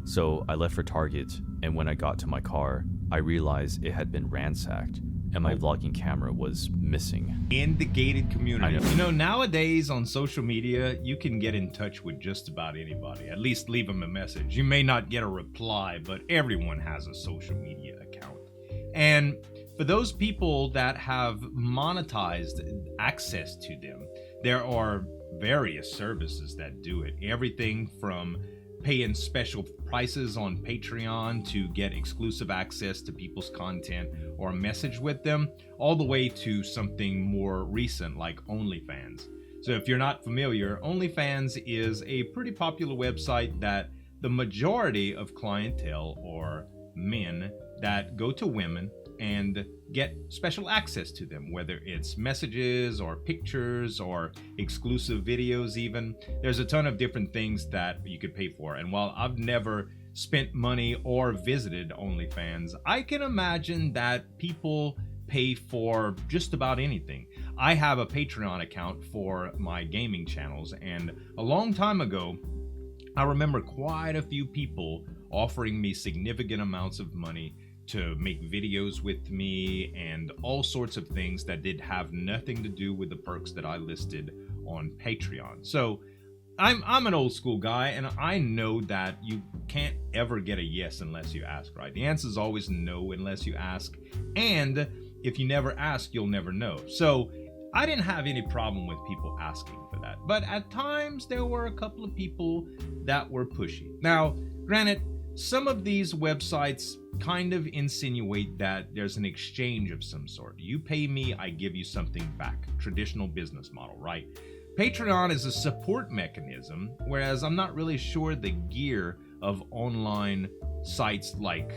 So I left for Target, and when I got to my car, I realized it had been ransacked, and my vlogging camera was missing. In the gated community. I know. You know, nowadays on social media, you can get in touch with just about anybody. At least leave them a message. You may not get a reply, but everyone has a social media account. And for those people that have monetized access to them, there are various services that do it. Everything from paying special prices on Patreon to get exclusive access to people's content or message with them, all the way to something more recent like OnlyFans. So if you're not familiar, OnlyFans is a pretty popular website that the majority of clientele are men that go to women and get special access to them, whether it's messages or pictures or exclusive videos even. There's a ton of different things that you could pay for. And while I've never spent money or visited OnlyFans, I can imagine that people pay for just about anything. I have a Patreon account for my gaming channels, and a long time ago, I remember quite a few people offering me significant amounts of money to make videos with me and all sorts of things that did have nothing to do with the perks that I listed on Patreon. So I'm an old school guy, and I know that you can't ever get a yes unless you ask, right? The answer is always no unless you ask, and if you never ask, you'll never know. So I didn't have any problem with people asking for that, but at times there were a couple of people that were pushy. Now, granted, some of these websites kind of insinuate that there's an exchange of some sort. You pay me, I give you something back. Traditional business model, right? Patreon is a support mechanism, whereas I'm not really sure the gear of online sites like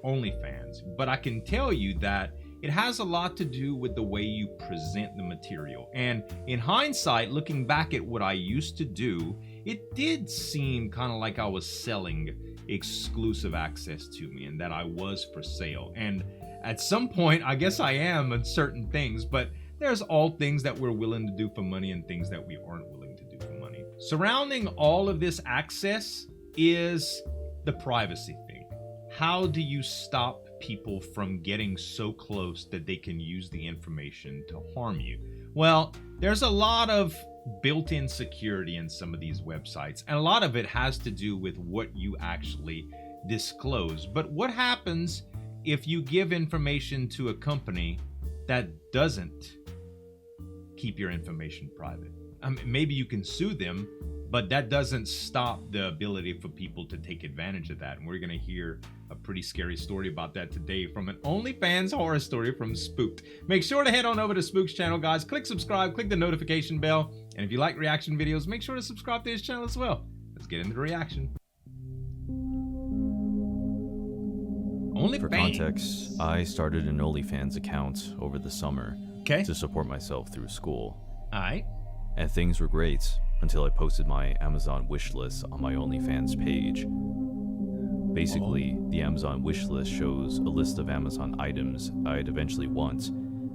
OnlyFans. But I can tell you that it has a lot to do with the way you present the material. And in hindsight, looking back at what I used to do, it did seem kind of like I was selling exclusive access to me and that I was for sale. And at some point, I guess I am in certain things, but there's all things that we're willing to do for money and things that we aren't willing to do for money. Surrounding all of this access is the privacy thing. How do you stop people from getting so close that they can use the information to harm you? Well, there's a lot of built-in security in some of these websites, and a lot of it has to do with what you actually disclose. But what happens if you give information to a company that doesn't keep your information private? I mean, maybe you can sue them, but that doesn't stop the ability for people to take advantage of that. And we're going to hear a pretty scary story about that today from an OnlyFans horror story from Spooked. Make sure to head on over to Spooked's channel, guys. Click subscribe, click the notification bell. And if you like reaction videos, make sure to subscribe to his channel as well. Let's get into the reaction. For context, I started an OnlyFans account over the summer to support myself through school. Alright. And things were great until I posted my Amazon wish list on my OnlyFans page. Basically, the Amazon wish list shows a list of Amazon items I'd eventually want,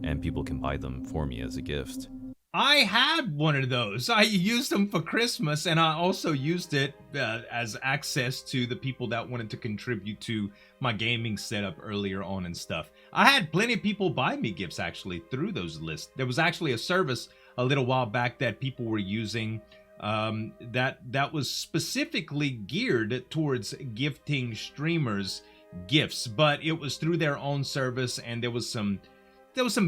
and people can buy them for me as a gift. I had one of those. I used them for Christmas, and I also used it as access to the people that wanted to contribute to my gaming setup earlier on and stuff. I had plenty of people buy me gifts actually through those lists. There was actually a service a little while back that people were using that was specifically geared towards gifting streamers gifts, but it was through their own service, and there was some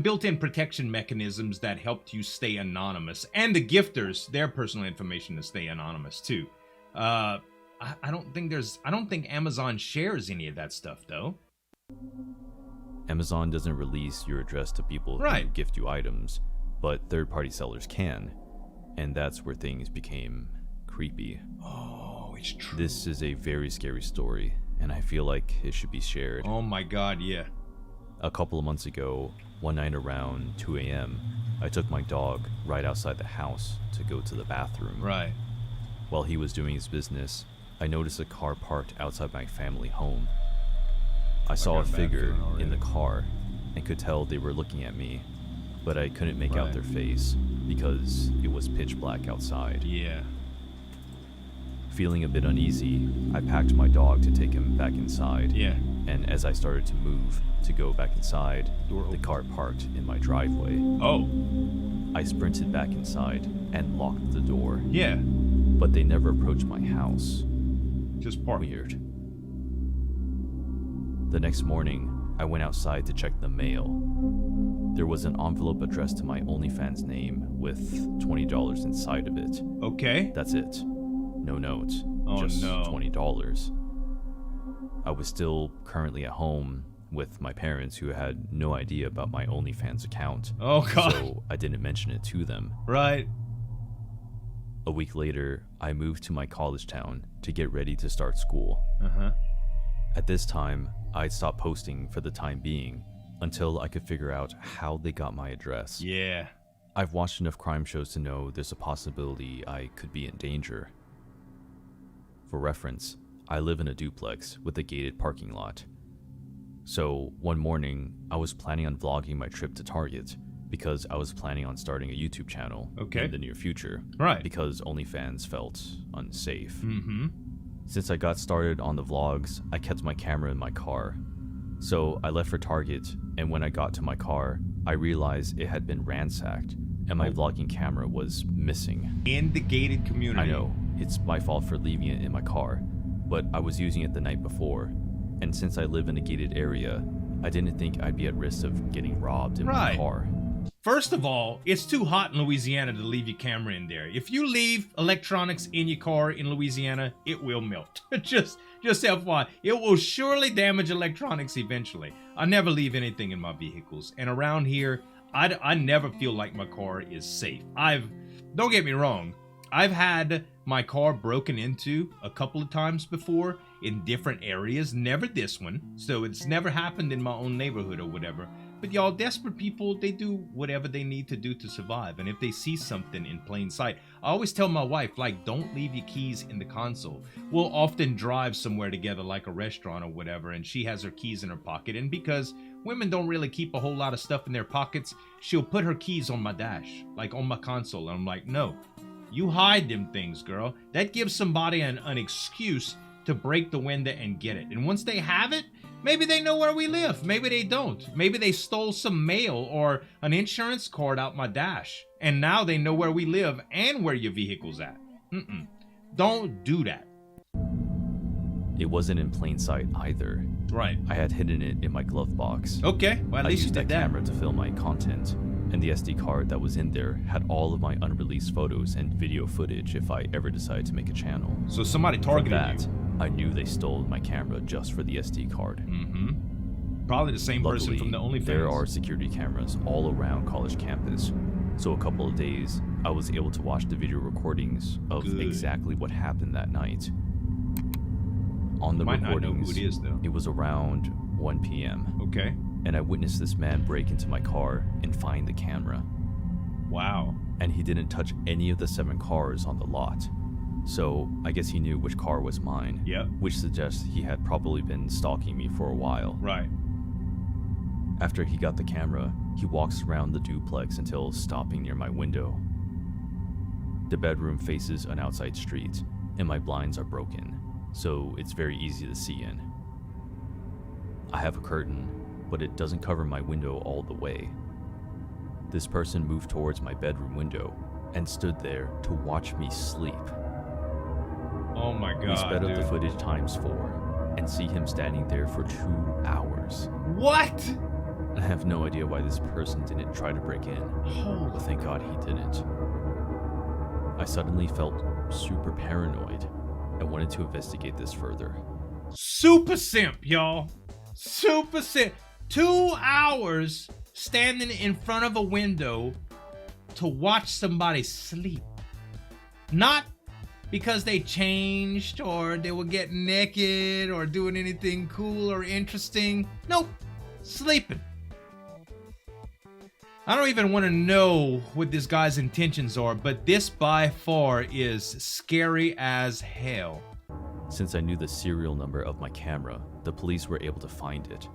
built-in protection mechanisms that helped you stay anonymous, and the gifters, their personal information to stay anonymous too. I don't think Amazon shares any of that stuff though. Amazon doesn't release your address to people who gift you items, but third-party sellers can, and that's where things became creepy. Oh, it's true. This is a very scary story, and I feel like it should be shared. Oh my god, yeah. A couple of months ago, one night around 2 a.m., I took my dog right outside the house to go to the bathroom. Right. While he was doing his business, I noticed a car parked outside my family home. I saw a figure in the car and could tell they were looking at me, but I couldn't make out their face because it was pitch black outside. Yeah. Feeling a bit uneasy, I packed my dog to take him back inside. Yeah. And as I started to move to go back inside, the car parked in my driveway. Oh. I sprinted back inside and locked the door. Yeah. But they never approached my house. Just park. Weird. The next morning, I went outside to check the mail. There was an envelope addressed to my OnlyFans name with $20 inside of it. Okay. That's it. No notes. Oh, just no. $20. I was still currently at home with my parents who had no idea about my OnlyFans account. Oh, God. So I didn't mention it to them. Right. A week later, I moved to my college town to get ready to start school. Uh-huh. At this time, I'd stopped posting for the time being until I could figure out how they got my address. Yeah. I've watched enough crime shows to know there's a possibility I could be in danger. For reference, I live in a duplex with a gated parking lot. So one morning, I was planning on vlogging my trip to Target because I was planning on starting a YouTube channel in the near future. Right. Because OnlyFans felt unsafe. Mm-hmm. Since I got started on the vlogs, I kept my camera in my car. So I left for Target, and when I got to my car, I realized it had been ransacked, and my vlogging camera was missing. In the gated community. I know, it's my fault for leaving it in my car, but I was using it the night before, and since I live in a gated area, I didn't think I'd be at risk of getting robbed in my car. First of all, it's too hot in Louisiana to leave your camera in there. If you leave electronics in your car in Louisiana, it will melt. Just FYI, it will surely damage electronics eventually. I never leave anything in my vehicles, and around here, I never feel like my car is safe. Don't get me wrong, I've had my car broken into a couple of times before in different areas, never this one, so it's never happened in my own neighborhood or whatever. But y'all, desperate people, they do whatever they need to do to survive. And if they see something in plain sight, I always tell my wife, like, don't leave your keys in the console. We'll often drive somewhere together, like a restaurant or whatever, and she has her keys in her pocket. And because women don't really keep a whole lot of stuff in their pockets, she'll put her keys on my dash, like on my console. And I'm like, no, you hide them things, girl. That gives somebody an excuse to break the window and get it. And once they have it, maybe they know where we live. Maybe they don't. Maybe they stole some mail or an insurance card out my dash. And now they know where we live and where your vehicle's at. Don't do that. It wasn't in plain sight either. Right. I had hidden it in my glove box. Okay, well, at least you used did that that. camera to film my content, and the SD card that was in there had all of my unreleased photos and video footage if I ever decided to make a channel. So somebody From targeted that, you. I knew they stole my camera just for the SD card. Probably the same person Luckily, from the OnlyFans. there are security cameras all around college campus, so a couple of days, I was able to watch the video recordings of exactly what happened that night. On the Might not know recordings, who it is, though. it was around 1 p.m. Okay. and I witnessed this man break into my car and find the camera. Wow. And he didn't touch any of the 7 cars on the lot. So I guess he knew which car was mine. Yep. Which suggests he had probably been stalking me for a while. Right. After he got the camera, he walks around the duplex until stopping near my window. The bedroom faces an outside street, and my blinds are broken, so it's very easy to see in. I have a curtain, but it doesn't cover my window all the way. This person moved towards my bedroom window and stood there to watch me sleep. Oh my god, We sped up dude. the footage ×4 and see him standing there for 2 hours. What? I have no idea why this person didn't try to break in, but thank God he didn't. I suddenly felt super paranoid and wanted to investigate this further. Super simp, y'all. Super simp. 2 hours standing in front of a window to watch somebody sleep. Not because they changed or they were getting naked or doing anything cool or interesting. Nope. Sleeping. I don't even want to know what this guy's intentions are, but this by far is scary as hell. Since I knew the serial number of my camera, the police were able to find it.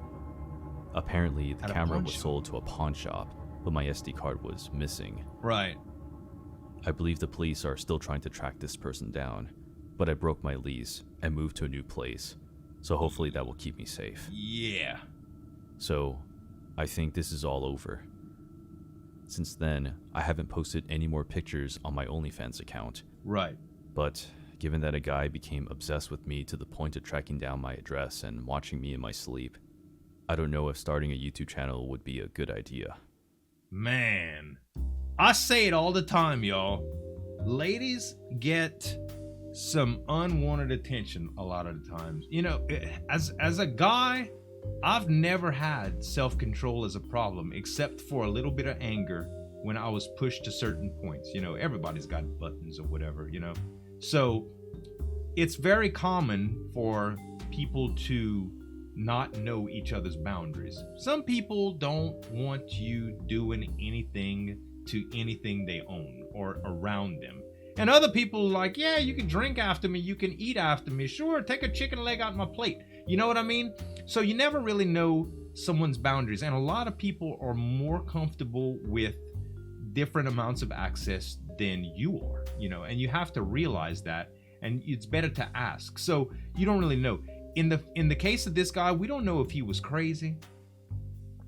Apparently, the At a camera pawn was shop. sold to a pawn shop, but my SD card was missing. Right. I believe the police are still trying to track this person down, but I broke my lease and moved to a new place, so hopefully that will keep me safe. Yeah. So, I think this is all over. Since then, I haven't posted any more pictures on my OnlyFans account. Right. But given that a guy became obsessed with me to the point of tracking down my address and watching me in my sleep, I don't know if starting a YouTube channel would be a good idea. Man, I say it all the time, y'all. Ladies get some unwanted attention a lot of the times. You know, as a guy, I've never had self-control as a problem, except for a little bit of anger when I was pushed to certain points. You know, everybody's got buttons or whatever, you know. So it's very common for people to not know each other's boundaries. Some people don't want you doing anything to anything they own or around them. And other people are like, yeah, you can drink after me, you can eat after me, sure, take a chicken leg out my plate. You know what I mean? So you never really know someone's boundaries. And a lot of people are more comfortable with different amounts of access than you are, you know, and you have to realize that, and it's better to ask. So you don't really know. In the case of this guy, we don't know if he was crazy,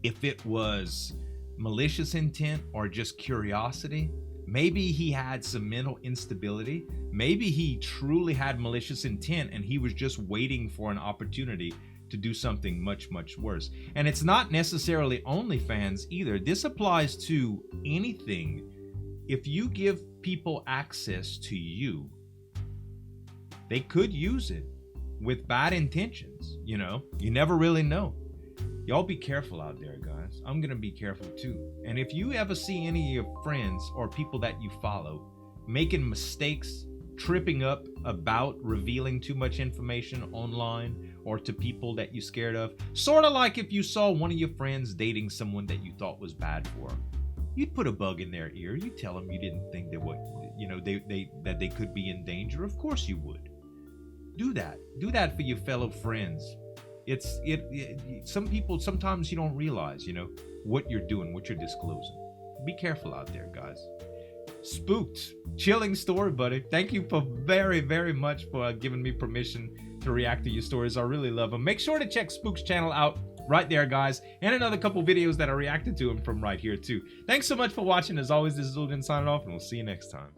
if it was malicious intent or just curiosity. Maybe he had some mental instability. Maybe he truly had malicious intent and he was just waiting for an opportunity to do something much, much worse. And it's not necessarily OnlyFans either. This applies to anything. If you give people access to you, they could use it with bad intentions, you know? You never really know. Y'all be careful out there, guys. I'm gonna be careful too. And if you ever see any of your friends or people that you follow making mistakes, tripping up about revealing too much information online or to people that you're scared of, sort of like if you saw one of your friends dating someone that you thought was bad for them, you'd put a bug in their ear. You'd tell them you didn't think that that they could be in danger. Of course you would. Do that for your fellow friends. Some people, sometimes you don't realize, you know, what you're doing, what you're disclosing. Be careful out there, guys. Spooked, chilling story, buddy. Thank you for very, very much for giving me permission to react to your stories. I really love them. Make sure to check Spooked's channel out right there, guys, and another couple videos that I reacted to him from right here too. Thanks so much for watching. As always, this is Zueljin signing off, and we'll see you next time.